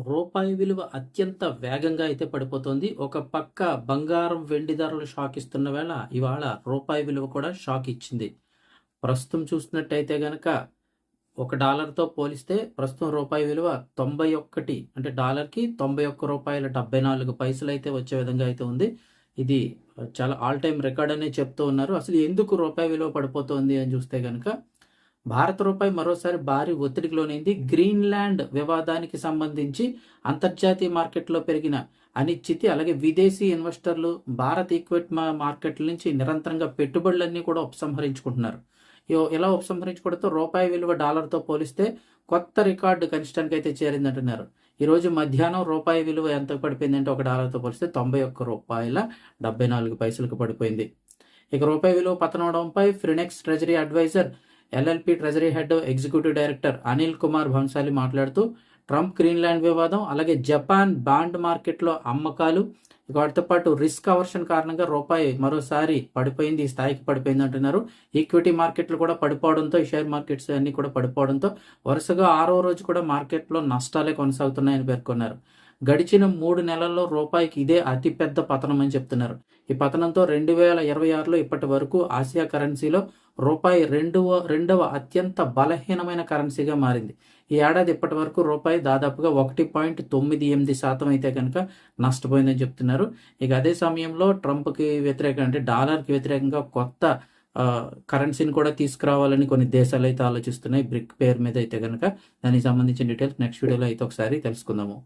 రూపాయి విలువ అత్యంత వేగంగా అయితే పడిపోతుంది. ఒక పక్క బంగారం, వెండి ధరలు షాక్ ఇస్తున్న వేళ ఇవాళ రూపాయి విలువ కూడా షాక్ ఇచ్చింది. ప్రస్తుతం చూసినట్టయితే గనక ఒక డాలర్‌తో పోలిస్తే ప్రస్తుతం రూపాయి విలువ 91 అంటే డాలర్‌కి రూ. 91.74 అయితే వచ్చే విధంగా అయితే ఉంది. ఇది చాలా ఆల్ టైమ్ రికార్డ్ అనే చెప్తూ ఉన్నారు. అసలు ఎందుకు రూపాయి విలువ పడిపోతుంది అని చూస్తే గనక భారత రూపాయి మరోసారి భారీ ఒత్తిడికి లోనైంది. గ్రీన్లాండ్ వివాదానికి సంబంధించి అంతర్జాతీయ మార్కెట్లో పెరిగిన అనిశ్చితి, అలాగే విదేశీ ఇన్వెస్టర్లు భారత్ ఈక్విటీ మార్కెట్ల నుంచి నిరంతరంగా పెట్టుబడులన్నీ కూడా ఉపసంహరించుకుంటున్నారు. ఇలా ఉపసంహరించుకోవడంతో రూపాయి విలువ డాలర్తో పోలిస్తే కొత్త రికార్డు కనిష్టానికి అయితే చేరిందంటున్నారు. ఈరోజు మధ్యాహ్నం రూపాయి విలువ ఎంత పడిపోయిందంటే ఒక డాలర్తో పోలిస్తే రూ. 91.74 పడిపోయింది. ఇక రూపాయి విలువ పతనం అవడంపై Phoenix treasury adviser, LLP treasury head executive director Anil Kumar Bhansali మాట్లాడుతూ ట్రంప్ గ్రీన్లాండ్ వివాదం, అలాగే జపాన్ బాండ్ మార్కెట్లో అమ్మకాలు, వాటితో పాటు రిస్క్ అవర్షన్ కారణంగా రూపాయి మరోసారి పడిపోయింది, ఈ స్థాయికి పడిపోయింది అంటున్నారు. ఈక్విటీ మార్కెట్లు కూడా పడిపోవడంతో, ఈ షేర్ మార్కెట్స్ అన్ని కూడా పడిపోవడంతో వరుసగా 6వ రోజు కూడా మార్కెట్లో నష్టాలే కొనసాగుతున్నాయని పేర్కొన్నారు. గడిచిన 3 నెలల్లో రూపాయికి ఇదే అతిపెద్ద పతనం అని చెప్తున్నారు. ఈ పతనంతో 2026లో ఇప్పటి వరకు ఆసియా కరెన్సీలో రూపాయి రెండవ అత్యంత బలహీనమైన కరెన్సీగా మారింది. ఈ ఏడాది ఇప్పటి వరకు రూపాయి దాదాపుగా 1.98% అయితే కనుక నష్టపోయిందని చెప్తున్నారు. ఇక అదే సమయంలో ట్రంప్కి వ్యతిరేకంగా అంటే డాలర్కి వ్యతిరేకంగా కొత్త కరెన్సీని కూడా తీసుకురావాలని కొన్ని దేశాలు అయితే ఆలోచిస్తున్నాయి. బ్రిక్ పేరు మీద అయితే కనుక దానికి సంబంధించిన డీటెయిల్స్ నెక్స్ట్ వీడియోలో అయితే ఒకసారి తెలుసుకుందాము.